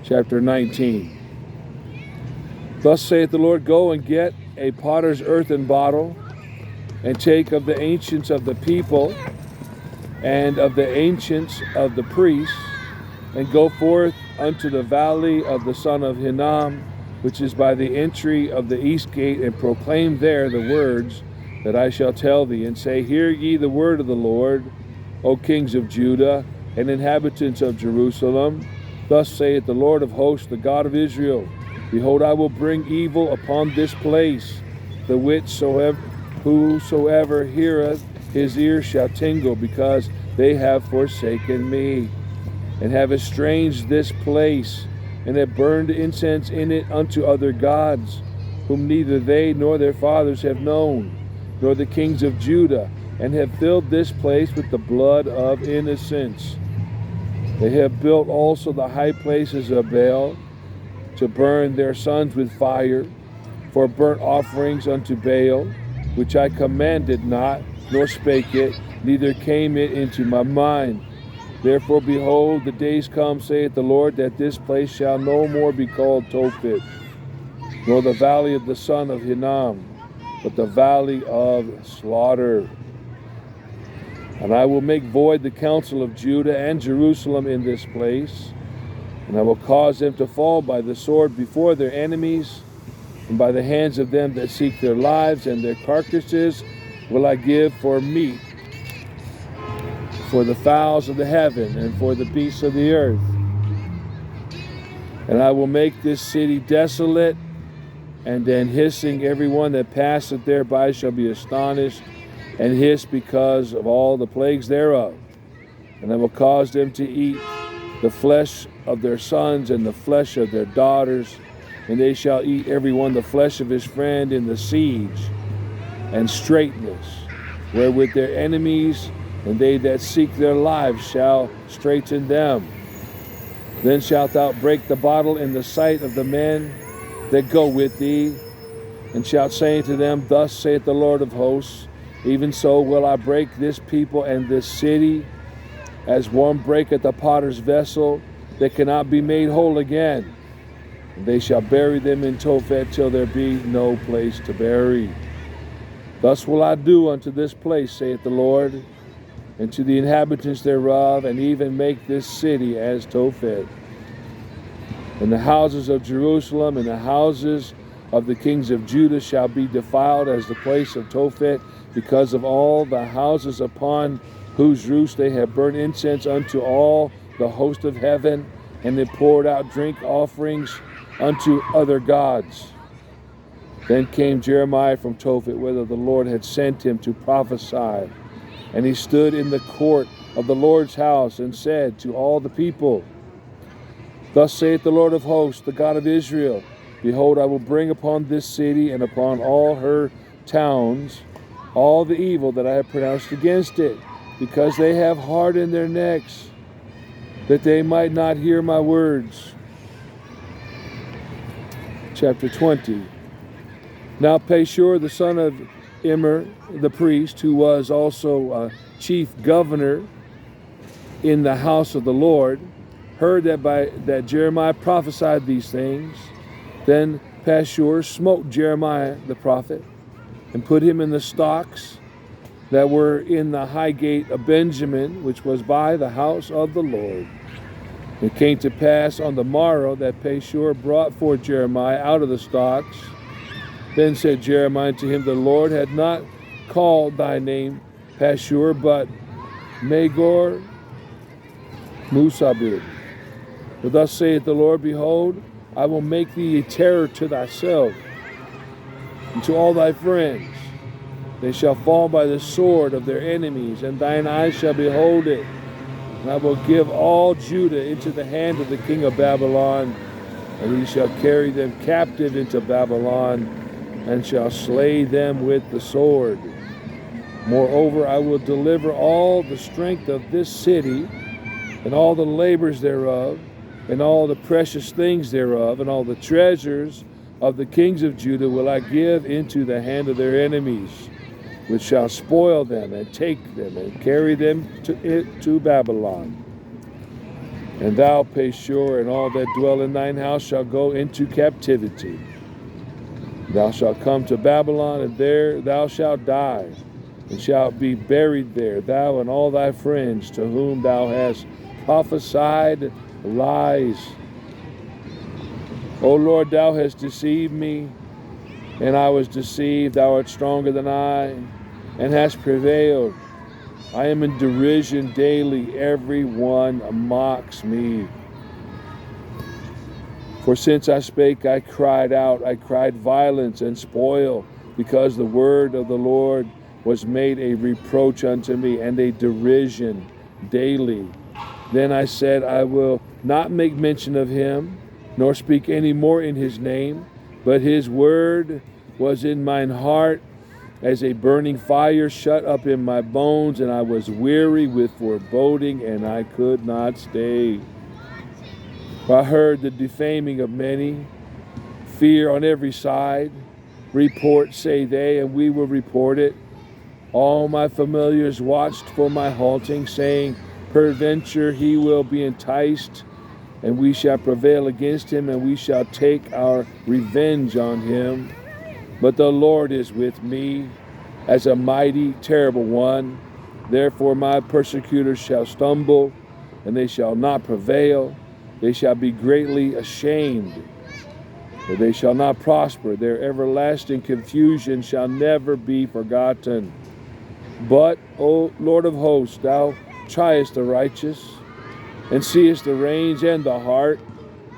chapter 19. Thus saith the Lord, go and get a potter's earthen bottle, and take of the ancients of the people, and of the ancients of the priests, and go forth unto the valley of the son of Hinnom, which is by the entry of the east gate, and proclaim there the words that I shall tell thee, and say, hear ye the word of the Lord, O kings of Judah, and inhabitants of Jerusalem. Thus saith the Lord of hosts, the God of Israel, behold, I will bring evil upon this place, the which whosoever heareth his ears shall tingle, because they have forsaken me, and have estranged this place, and have burned incense in it unto other gods, whom neither they nor their fathers have known, nor the kings of Judah, and have filled this place with the blood of innocents. They have built also the high places of Baal, to burn their sons with fire, for burnt offerings unto Baal, which I commanded not, nor spake it, neither came it into my mind. Therefore, behold, the days come, saith the Lord, that this place shall no more be called Tophet, nor the valley of the son of Hinnom, but the valley of slaughter. And I will make void the counsel of Judah and Jerusalem in this place, and I will cause them to fall by the sword before their enemies, and by the hands of them that seek their lives, and their carcasses will I give for meat, for the fowls of the heaven, and for the beasts of the earth. And I will make this city desolate, and then hissing, every one that passeth thereby shall be astonished, and hiss because of all the plagues thereof. And I will cause them to eat the flesh of their sons and the flesh of their daughters, and they shall eat every one the flesh of his friend in the siege and straitness, wherewith their enemies and they that seek their lives shall straiten them. Then shalt thou break the bottle in the sight of the men that go with thee, and shalt say unto them, thus saith the Lord of hosts, even so will I break this people and this city, as one breaketh a potter's vessel that cannot be made whole again. And they shall bury them in Tophet till there be no place to bury. Thus will I do unto this place, saith the Lord, and to the inhabitants thereof, and even make this city as Tophet. And the houses of Jerusalem and the houses of the kings of Judah shall be defiled as the place of Tophet, because of all the houses upon whose roofs they have burnt incense unto all the host of heaven, and they poured out drink offerings unto other gods. Then came Jeremiah from Tophet, whither the Lord had sent him to prophesy. And he stood in the court of the Lord's house, and said to all the people, thus saith the Lord of hosts, the God of Israel, behold, I will bring upon this city and upon all her towns all the evil that I have pronounced against it, because they have hardened their necks, that they might not hear my words. Chapter 20. Now Pashur, the son of Immer, the priest, who was also chief governor in the house of the Lord, heard that Jeremiah prophesied these things. Then Pashur smote Jeremiah the prophet, and put him in the stocks that were in the high gate of Benjamin, which was by the house of the Lord. It came to pass on the morrow that Pashur brought forth Jeremiah out of the stocks. Then said Jeremiah to him, the Lord had not called thy name Pashur, but Magor Musabib. For thus saith the Lord, behold, I will make thee a terror to thyself, and to all thy friends. They shall fall by the sword of their enemies, and thine eyes shall behold it. And I will give all Judah into the hand of the king of Babylon, and he shall carry them captive into Babylon, and shall slay them with the sword. Moreover, I will deliver all the strength of this city, and all the labors thereof, and all the precious things thereof, and all the treasures of the kings of Judah will I give into the hand of their enemies, which shall spoil them, and take them, and carry them to Babylon. And thou, Pashur, and all that dwell in thine house shall go into captivity. Thou shalt come to Babylon, and there thou shalt die, and shalt be buried there, thou and all thy friends, to whom thou hast prophesied lies. O Lord, thou hast deceived me, and I was deceived. Thou art stronger than I, and hast prevailed. I am in derision daily. Every one mocks me. For since I spake, I cried out. I cried violence and spoil, because the word of the Lord was made a reproach unto me, and a derision daily. Then I said, I will not make mention of him, nor speak any more in his name. But his word was in mine heart, as a burning fire shut up in my bones, and I was weary with foreboding, and I could not stay. I heard the defaming of many, fear on every side. Report, say they, and we will report it. All my familiars watched for my halting, saying, peradventure he will be enticed, and we shall prevail against him, and we shall take our revenge on him. But the Lord is with me as a mighty, terrible one. Therefore my persecutors shall stumble, and they shall not prevail. They shall be greatly ashamed, for they shall not prosper. Their everlasting confusion shall never be forgotten. But, O Lord of hosts, thou triest the righteous, and seest the reins and the heart.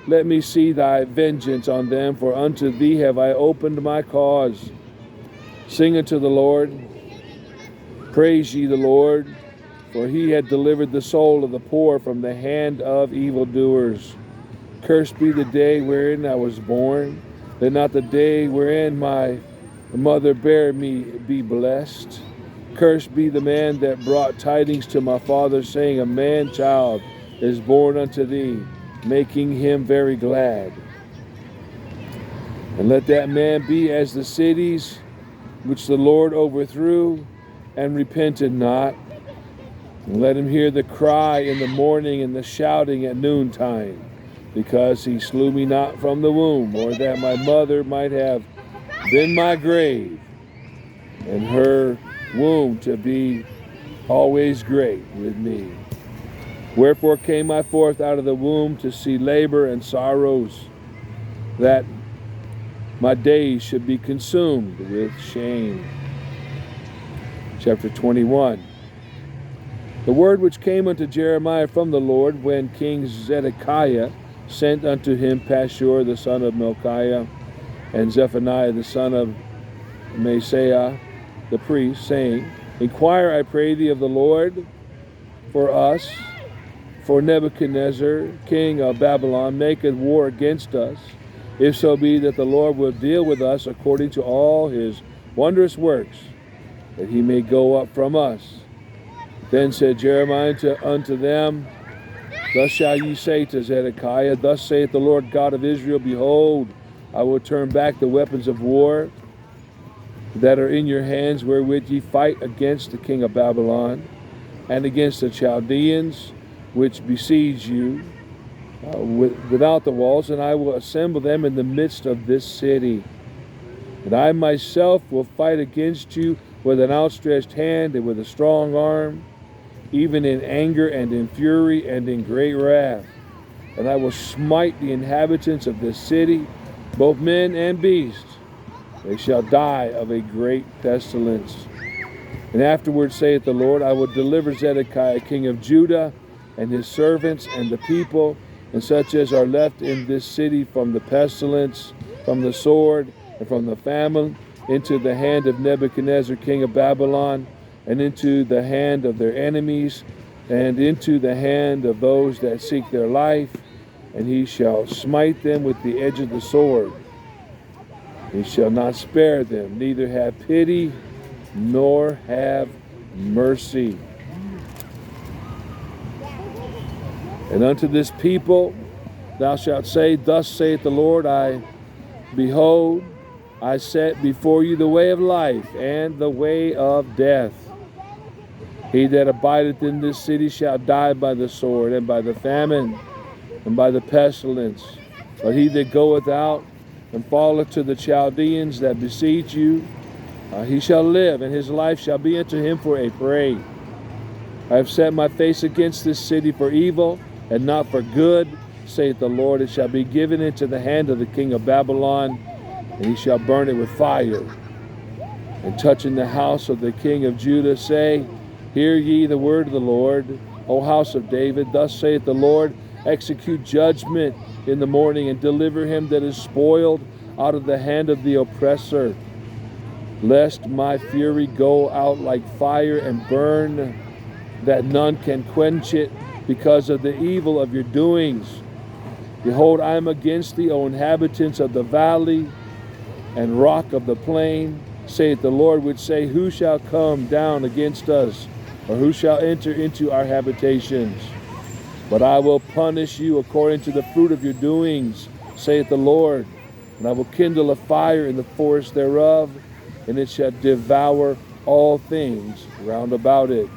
Let me see thy vengeance on them, for unto thee have I opened my cause. Sing unto the Lord. Praise ye the Lord, for he had delivered the soul of the poor from the hand of evildoers. Cursed be the day wherein I was born, let not the day wherein my mother bare me be blessed. Cursed be the man that brought tidings to my father, saying, a man-child is born unto thee, making him very glad. And let that man be as the cities which the Lord overthrew and repented not. And let him hear the cry in the morning and the shouting at noontime, because he slew me not from the womb, or that my mother might have been my grave, and her womb to be always great with me. Wherefore came I forth out of the womb to see labor and sorrows, that my days should be consumed with shame. Chapter 21. The word which came unto Jeremiah from the Lord, when King Zedekiah sent unto him Pashur the son of Melchiah, and Zephaniah the son of Maaseiah the priest, saying, inquire, I pray thee, of the Lord for us, for Nebuchadnezzar, king of Babylon, maketh war against us. If so be that the Lord will deal with us according to all his wondrous works, that he may go up from us. Then said Jeremiah unto them, thus shall ye say to Zedekiah, thus saith the Lord God of Israel, behold, I will turn back the weapons of war that are in your hands, wherewith ye fight against the king of Babylon, and against the Chaldeans, which besiege you without the walls, and I will assemble them in the midst of this city. And I myself will fight against you with an outstretched hand and with a strong arm, even in anger and in fury and in great wrath. And I will smite the inhabitants of this city, both men and beasts. They shall die of a great pestilence. And afterward, saith the Lord, I will deliver Zedekiah king of Judah, and his servants, and the people, and such as are left in this city, from the pestilence, from the sword, and from the famine, into the hand of Nebuchadnezzar king of Babylon, and into the hand of their enemies, and into the hand of those that seek their life, and he shall smite them with the edge of the sword. He shall not spare them, neither have pity, nor have mercy. And unto this people thou shalt say, thus saith the Lord, behold, I set before you the way of life and the way of death. He that abideth in this city shall die by the sword and by the famine, and by the pestilence. But he that goeth out and falleth to the Chaldeans that besiege you, he shall live, and his life shall be unto him for a prey. I have set my face against this city for evil, and not for good, saith the Lord. It shall be given into the hand of the king of Babylon, and he shall burn it with fire. And touching the house of the king of Judah, say, Hear ye the word of the Lord, O house of David. Thus saith the Lord, Execute judgment in the morning, and deliver him that is spoiled out of the hand of the oppressor, lest my fury go out like fire and burn, that none can quench it, because of the evil of your doings. Behold, I am against thee, O inhabitants of the valley and rock of the plain, saith the Lord, which say, Who shall come down against us, or who shall enter into our habitations? But I will punish you according to the fruit of your doings, saith the Lord. And I will kindle a fire in the forest thereof, and it shall devour all things round about it.